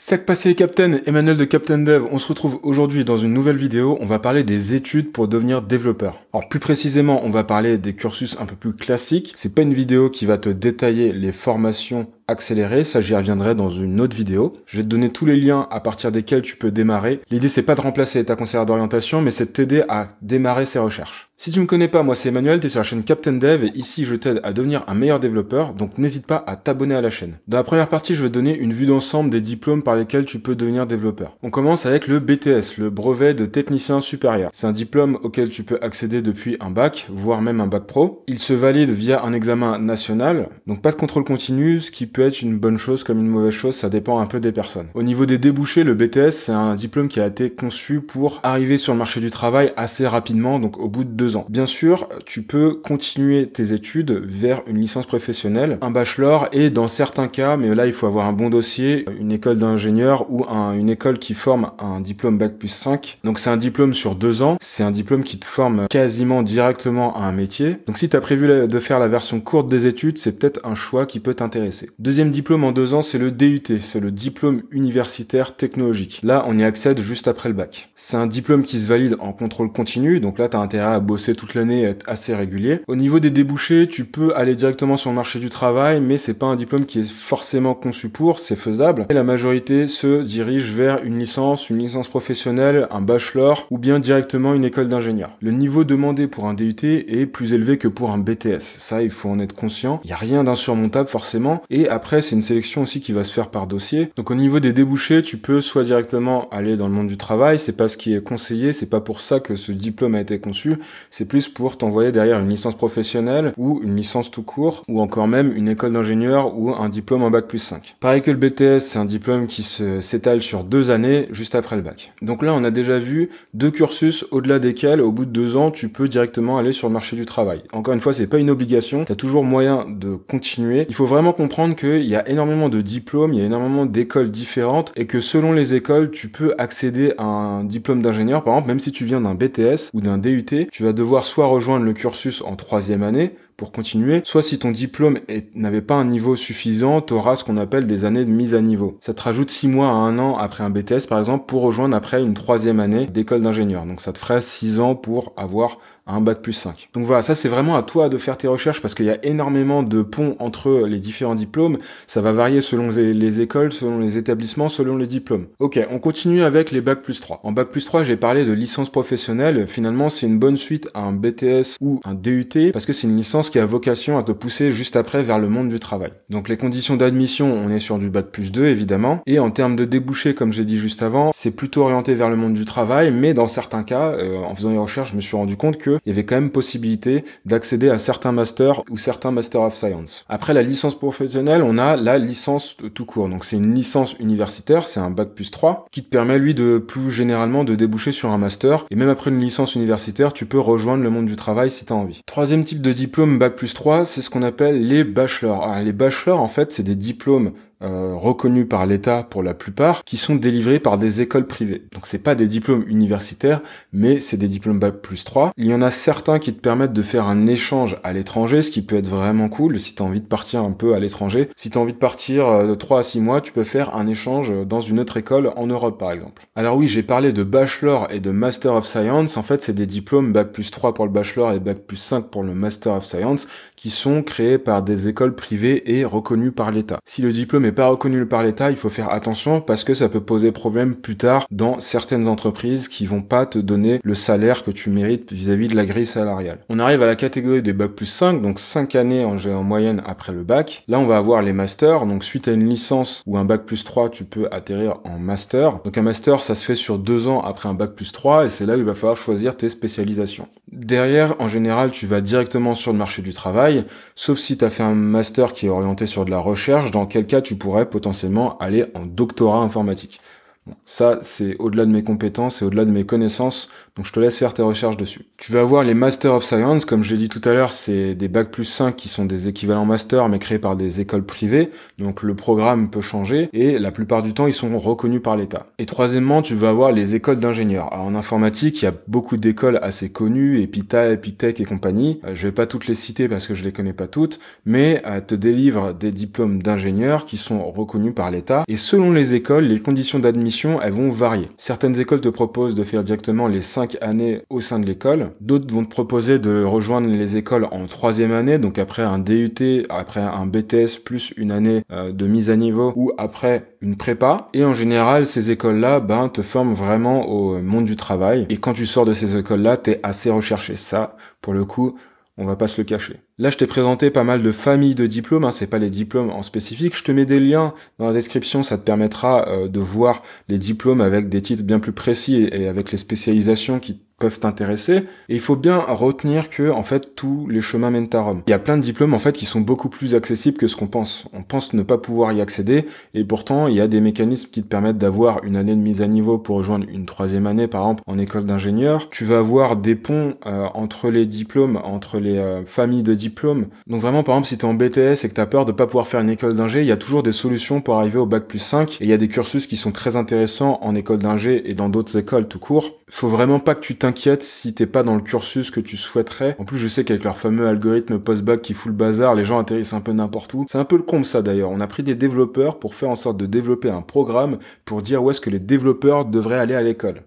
Sac passé Captain, Emmanuel de Captain Dev, on se retrouve aujourd'hui dans une nouvelle vidéo, on va parler des études pour devenir développeur. Alors plus précisément, on va parler des cursus un peu plus classiques, c'est pas une vidéo qui va te détailler les formations accélérées, ça j'y reviendrai dans une autre vidéo. Je vais te donner tous les liens à partir desquels tu peux démarrer. L'idée c'est pas de remplacer ta conseillère d'orientation, mais c'est de t'aider à démarrer ces recherches. Si tu me connais pas, moi c'est Emmanuel, t'es sur la chaîne Captain Dev et ici je t'aide à devenir un meilleur développeur, donc n'hésite pas à t'abonner à la chaîne. Dans la première partie, je vais te donner une vue d'ensemble des diplômes par lesquels tu peux devenir développeur. On commence avec le BTS, le brevet de technicien supérieur. C'est un diplôme auquel tu peux accéder depuis un bac, voire même un bac pro. Il se valide via un examen national, donc pas de contrôle continu, ce qui peut être une bonne chose comme une mauvaise chose, ça dépend un peu des personnes. Au niveau des débouchés, le BTS, c'est un diplôme qui a été conçu pour arriver sur le marché du travail assez rapidement, donc au bout de 2 ans. Bien sûr, tu peux continuer tes études vers une licence professionnelle, un bachelor et dans certains cas, mais là il faut avoir un bon dossier, une école d'ingénieur ou une école qui forme un diplôme bac plus 5. Donc c'est un diplôme sur 2 ans, c'est un diplôme qui te forme quasiment directement à un métier. Donc si tu as prévu de faire la version courte des études, c'est peut-être un choix qui peut t'intéresser. Deuxième diplôme en 2 ans, c'est le DUT, c'est le diplôme universitaire technologique. Là, on y accède juste après le bac. C'est un diplôme qui se valide en contrôle continu, donc là tu as intérêt à bosser toute l'année et être assez régulier. Au niveau des débouchés, tu peux aller directement sur le marché du travail, mais c'est pas un diplôme qui est forcément conçu pour, c'est faisable. Et la majorité se dirige vers une licence professionnelle, un bachelor ou bien directement une école d'ingénieur. Le niveau demandé pour un DUT est plus élevé que pour un BTS. Ça, il faut en être conscient. Il n'y a rien d'insurmontable forcément. Et après, c'est une sélection aussi qui va se faire par dossier. Donc au niveau des débouchés, tu peux soit directement aller dans le monde du travail, c'est pas ce qui est conseillé, c'est pas pour ça que ce diplôme a été conçu, c'est plus pour t'envoyer derrière une licence professionnelle ou une licence tout court ou encore même une école d'ingénieur ou un diplôme en bac plus 5. Pareil que le BTS, c'est un diplôme qui s'étale sur 2 années juste après le bac. Donc là, on a déjà vu 2 cursus au-delà desquels, au bout de 2 ans, tu peux directement aller sur le marché du travail. Encore une fois, c'est pas une obligation, tu as toujours moyen de continuer. Il faut vraiment comprendre qu'il y a énormément de diplômes, il y a énormément d'écoles différentes et que selon les écoles, tu peux accéder à un diplôme d'ingénieur. Par exemple, même si tu viens d'un BTS ou d'un DUT, tu vas devoir soit rejoindre le cursus en 3e année pour continuer, soit si ton diplôme n'avait pas un niveau suffisant, tu auras ce qu'on appelle des années de mise à niveau. Ça te rajoute 6 mois à 1 an après un BTS par exemple pour rejoindre après une 3e année d'école d'ingénieur. Donc ça te ferait 6 ans pour avoir un bac plus 5. Donc voilà, ça c'est vraiment à toi de faire tes recherches parce qu'il y a énormément de ponts entre les différents diplômes. Ça va varier selon les écoles, selon les établissements, selon les diplômes. Ok, on continue avec les bac plus 3. En bac plus 3, j'ai parlé de licence professionnelle. Finalement, c'est une bonne suite à un BTS ou un DUT parce que c'est une licence qui a vocation à te pousser juste après vers le monde du travail. Donc les conditions d'admission, on est sur du bac plus 2 évidemment. Et en termes de débouchés, comme j'ai dit juste avant, c'est plutôt orienté vers le monde du travail, mais dans certains cas, en faisant les recherches, je me suis rendu compte que il y avait quand même possibilité d'accéder à certains masters ou certains Master of Science. Après la licence professionnelle, on a la licence tout court. Donc c'est une licence universitaire, c'est un bac plus 3, qui te permet lui de plus généralement de déboucher sur un master. Et même après une licence universitaire, tu peux rejoindre le monde du travail si tu as envie. Troisième type de diplôme bac plus 3, c'est ce qu'on appelle les bachelors. Alors les bachelors, en fait, c'est des diplômes reconnus par l'État pour la plupart, qui sont délivrés par des écoles privées. Donc c'est pas des diplômes universitaires, mais c'est des diplômes bac plus 3. Il y en a certains qui te permettent de faire un échange à l'étranger, ce qui peut être vraiment cool si tu as envie de partir un peu à l'étranger. Si tu as envie de partir de 3 à 6 mois, tu peux faire un échange dans une autre école en Europe par exemple. Alors oui, j'ai parlé de bachelor et de Master of Science. En fait, c'est des diplômes bac plus 3 pour le bachelor et bac plus 5 pour le Master of Science qui sont créés par des écoles privées et reconnues par l'État. Si le diplôme n'est pas reconnu par l'État, il faut faire attention parce que ça peut poser problème plus tard dans certaines entreprises qui vont pas te donner le salaire que tu mérites vis-à-vis de la grille salariale. On arrive à la catégorie des bac plus 5, donc 5 années en moyenne après le bac. Là, on va avoir les masters, donc suite à une licence ou un bac plus 3, tu peux atterrir en master. Donc un master, ça se fait sur 2 ans après un bac plus 3 et c'est là où il va falloir choisir tes spécialisations. Derrière, en général, tu vas directement sur le marché du travail, sauf si tu as fait un master qui est orienté sur de la recherche, dans quel cas tu pourrais potentiellement aller en doctorat informatique. Bon, ça, c'est au-delà de mes compétences et au-delà de mes connaissances, donc je te laisse faire tes recherches dessus. Tu vas avoir les Master of Science, comme je l'ai dit tout à l'heure, c'est des Bac plus 5 qui sont des équivalents master, mais créés par des écoles privées, donc le programme peut changer, et la plupart du temps, ils sont reconnus par l'État. Et troisièmement, tu vas avoir les écoles d'ingénieurs. Alors en informatique, il y a beaucoup d'écoles assez connues, Epita, Epitech et compagnie. Je vais pas toutes les citer parce que je les connais pas toutes, mais te délivrent des diplômes d'ingénieurs qui sont reconnus par l'État, et selon les écoles, les conditions d'admission elles vont varier. Certaines écoles te proposent de faire directement les 5 années au sein de l'école. D'autres vont te proposer de rejoindre les écoles en 3e année, donc après un DUT, après un BTS plus une année de mise à niveau ou après une prépa. Et en général, ces écoles-là, te forment vraiment au monde du travail. Et quand tu sors de ces écoles-là, t'es assez recherché. Ça, pour le coup, on va pas se le cacher. Là, je t'ai présenté pas mal de familles de diplômes, c'est pas les diplômes en spécifique. Je te mets des liens dans la description, ça te permettra de voir les diplômes avec des titres bien plus précis et avec les spécialisations qui peuvent t'intéresser. Et il faut bien retenir que, en fait, tous les chemins mènent à Rome. Il y a plein de diplômes, en fait, qui sont beaucoup plus accessibles que ce qu'on pense. On pense ne pas pouvoir y accéder, et pourtant, il y a des mécanismes qui te permettent d'avoir une année de mise à niveau pour rejoindre une 3e année, par exemple, en école d'ingénieur. Tu vas avoir des ponts entre les diplômes, entre les familles de diplômes. Donc vraiment, par exemple, si t'es en BTS et que t'as peur de pas pouvoir faire une école d'ingé, il y a toujours des solutions pour arriver au Bac plus 5, et il y a des cursus qui sont très intéressants en école d'ingé et dans d'autres écoles tout court. Faut vraiment pas que tu t'inquiètes si t'es pas dans le cursus que tu souhaiterais. En plus, je sais qu'avec leur fameux algorithme post-bac qui fout le bazar, les gens atterrissent un peu n'importe où. C'est un peu le comble ça d'ailleurs. On a pris des développeurs pour faire en sorte de développer un programme pour dire où est-ce que les développeurs devraient aller à l'école.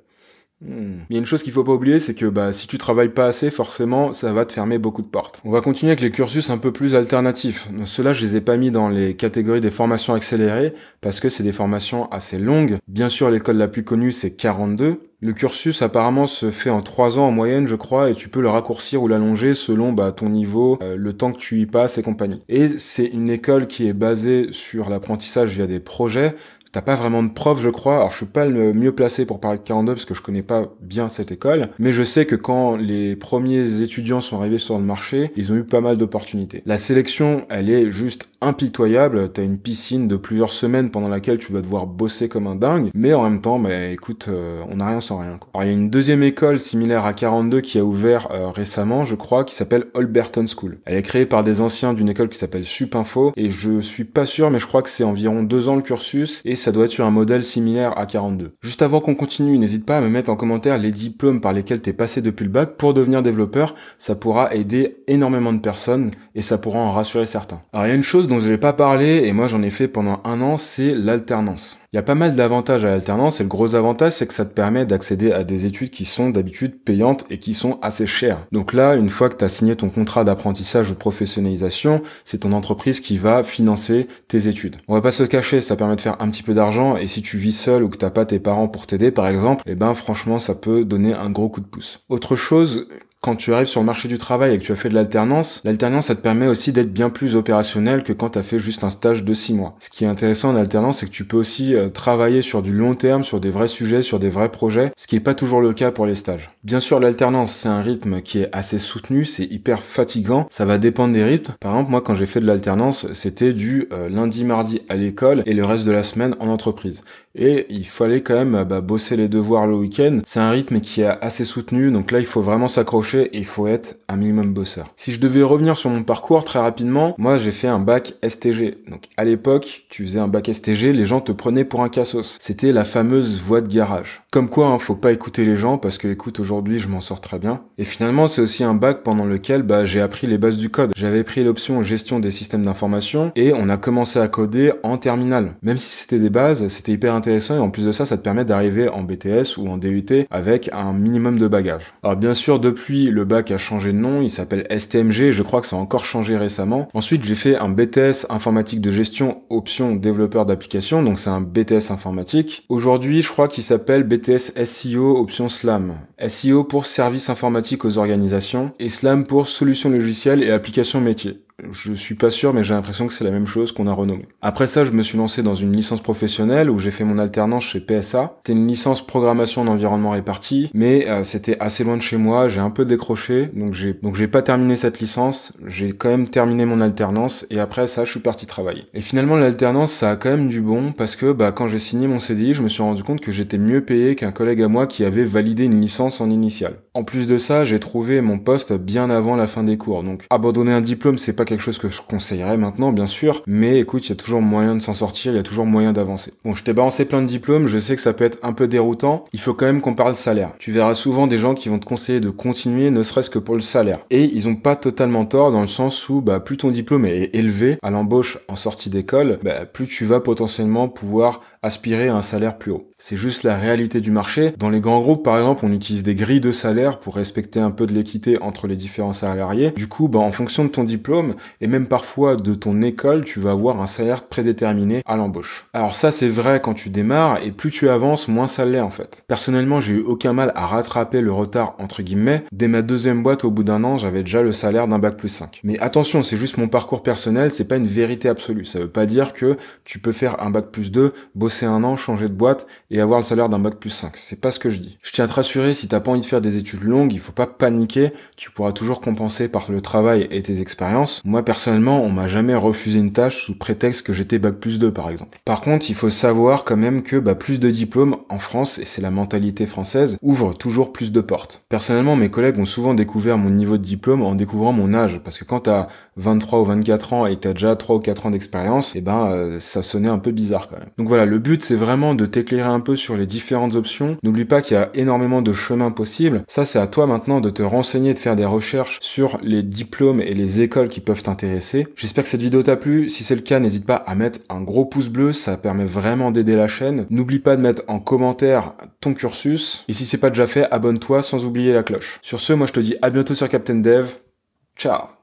Il y a une chose qu'il faut pas oublier, c'est que si tu travailles pas assez, forcément, ça va te fermer beaucoup de portes. On va continuer avec les cursus un peu plus alternatifs. Ceux-là, je les ai pas mis dans les catégories des formations accélérées, parce que c'est des formations assez longues. Bien sûr, l'école la plus connue, c'est 42. Le cursus, apparemment, se fait en 3 ans en moyenne, je crois, et tu peux le raccourcir ou l'allonger selon ton niveau, le temps que tu y passes et compagnie. Et c'est une école qui est basée sur l'apprentissage via des projets. T'as pas vraiment de prof, je crois. Alors, je suis pas le mieux placé pour parler de 42 parce que je connais pas bien cette école. Mais je sais que quand les premiers étudiants sont arrivés sur le marché, ils ont eu pas mal d'opportunités. La sélection, elle est juste impitoyable. T'as une piscine de plusieurs semaines pendant laquelle tu vas devoir bosser comme un dingue. Mais en même temps, écoute, on n'a rien sans rien, quoi. Alors, il y a une deuxième école similaire à 42 qui a ouvert récemment, je crois, qui s'appelle Holberton School. Elle est créée par des anciens d'une école qui s'appelle Supinfo. Et je suis pas sûr, mais je crois que c'est environ 2 ans le cursus. Et ça doit être sur un modèle similaire à 42. Juste avant qu'on continue, n'hésite pas à me mettre en commentaire les diplômes par lesquels t'es passé depuis le bac pour devenir développeur. Ça pourra aider énormément de personnes et ça pourra en rassurer certains. Alors il y a une chose dont je n'ai pas parlé et moi j'en ai fait pendant 1 an, c'est l'alternance. Il y a pas mal d'avantages à l'alternance et le gros avantage c'est que ça te permet d'accéder à des études qui sont d'habitude payantes et qui sont assez chères. Donc là, une fois que tu as signé ton contrat d'apprentissage ou de professionnalisation, c'est ton entreprise qui va financer tes études. On va pas se cacher, ça permet de faire un petit peu d'argent et si tu vis seul ou que t'as pas tes parents pour t'aider par exemple, franchement ça peut donner un gros coup de pouce. Autre chose, quand tu arrives sur le marché du travail et que tu as fait de l'alternance ça te permet aussi d'être bien plus opérationnel que quand tu as fait juste un stage de 6 mois. Ce qui est intéressant en alternance, c'est que tu peux aussi travailler sur du long terme, sur des vrais sujets, sur des vrais projets, ce qui est pas toujours le cas pour les stages. Bien sûr, l'alternance, c'est un rythme qui est assez soutenu, c'est hyper fatigant, ça va dépendre des rythmes. Par exemple, moi, quand j'ai fait de l'alternance, c'était du lundi, mardi à l'école et le reste de la semaine en entreprise. Et il fallait quand même bosser les devoirs le week-end. C'est un rythme qui est assez soutenu, donc là, il faut vraiment s'accrocher et il faut être un minimum bosseur. Si je devais revenir sur mon parcours très rapidement, moi j'ai fait un bac STG. Donc à l'époque, tu faisais un bac STG, les gens te prenaient pour un cassos. C'était la fameuse voie de garage. Comme quoi, faut pas écouter les gens parce que écoute, aujourd'hui je m'en sors très bien. Et finalement, c'est aussi un bac pendant lequel j'ai appris les bases du code. J'avais pris l'option gestion des systèmes d'information et on a commencé à coder en terminale. Même si c'était des bases, c'était hyper intéressant et en plus de ça, ça te permet d'arriver en BTS ou en DUT avec un minimum de bagage. Alors bien sûr, depuis le bac a changé de nom, il s'appelle STMG, je crois que ça a encore changé récemment. Ensuite, j'ai fait un BTS informatique de gestion option développeur d'application, donc c'est un BTS informatique. Aujourd'hui, je crois qu'il s'appelle BTS SEO option SLAM. SEO pour service informatique aux organisations et SLAM pour solutions logicielles et applications métiers. Je suis pas sûr, mais j'ai l'impression que c'est la même chose qu'on a renommé. Après ça, je me suis lancé dans une licence professionnelle où j'ai fait mon alternance chez PSA. C'était une licence programmation d'environnement réparti, mais c'était assez loin de chez moi, j'ai un peu décroché, donc j'ai pas terminé cette licence, j'ai quand même terminé mon alternance, et après ça, je suis parti travailler. Et finalement, l'alternance, ça a quand même du bon, parce que quand j'ai signé mon CDI, je me suis rendu compte que j'étais mieux payé qu'un collègue à moi qui avait validé une licence en initiale. En plus de ça, j'ai trouvé mon poste bien avant la fin des cours, donc abandonner un diplôme, c'est pas quelque chose que je conseillerais maintenant, bien sûr, mais écoute, il y a toujours moyen de s'en sortir, il y a toujours moyen d'avancer. Bon, je t'ai balancé plein de diplômes, je sais que ça peut être un peu déroutant, il faut quand même qu'on parle salaire. Tu verras souvent des gens qui vont te conseiller de continuer, ne serait-ce que pour le salaire. Et ils ont pas totalement tort dans le sens où plus ton diplôme est élevé à l'embauche en sortie d'école, plus tu vas potentiellement pouvoir aspirer à un salaire plus haut. C'est juste la réalité du marché. Dans les grands groupes, par exemple, on utilise des grilles de salaire pour respecter un peu de l'équité entre les différents salariés. Du coup, en fonction de ton diplôme et même parfois de ton école, tu vas avoir un salaire prédéterminé à l'embauche. Alors ça, c'est vrai quand tu démarres et plus tu avances, moins ça l'est en fait. Personnellement, j'ai eu aucun mal à rattraper le retard entre guillemets. Dès ma deuxième boîte, au bout d'un an, j'avais déjà le salaire d'un bac+5. Mais attention, c'est juste mon parcours personnel, c'est pas une vérité absolue. Ça veut pas dire que tu peux faire un bac+2, bosser un an, changer de boîte et avoir le salaire d'un bac+5. C'est pas ce que je dis. Je tiens à te rassurer, si t'as pas envie de faire des études longues, il faut pas paniquer, tu pourras toujours compenser par le travail et tes expériences. Moi, personnellement, on m'a jamais refusé une tâche sous prétexte que j'étais bac+2, par exemple. Par contre, il faut savoir quand même que plus de diplômes en France, et c'est la mentalité française, ouvre toujours plus de portes. Personnellement, mes collègues ont souvent découvert mon niveau de diplôme en découvrant mon âge, parce que quand t'as 23 ou 24 ans et que t'as déjà 3 ou 4 ans d'expérience, ça sonnait un peu bizarre quand même. Donc voilà, le but c'est vraiment de t'éclairer un peu sur les différentes options. N'oublie pas qu'il y a énormément de chemins possibles. Ça, c'est à toi maintenant de te renseigner, de faire des recherches sur les diplômes et les écoles qui peuvent t'intéresser. J'espère que cette vidéo t'a plu. Si c'est le cas, n'hésite pas à mettre un gros pouce bleu, ça permet vraiment d'aider la chaîne. N'oublie pas de mettre en commentaire ton cursus. Et si c'est pas déjà fait, abonne-toi sans oublier la cloche. Sur ce, moi je te dis à bientôt sur Captain Dev. Ciao!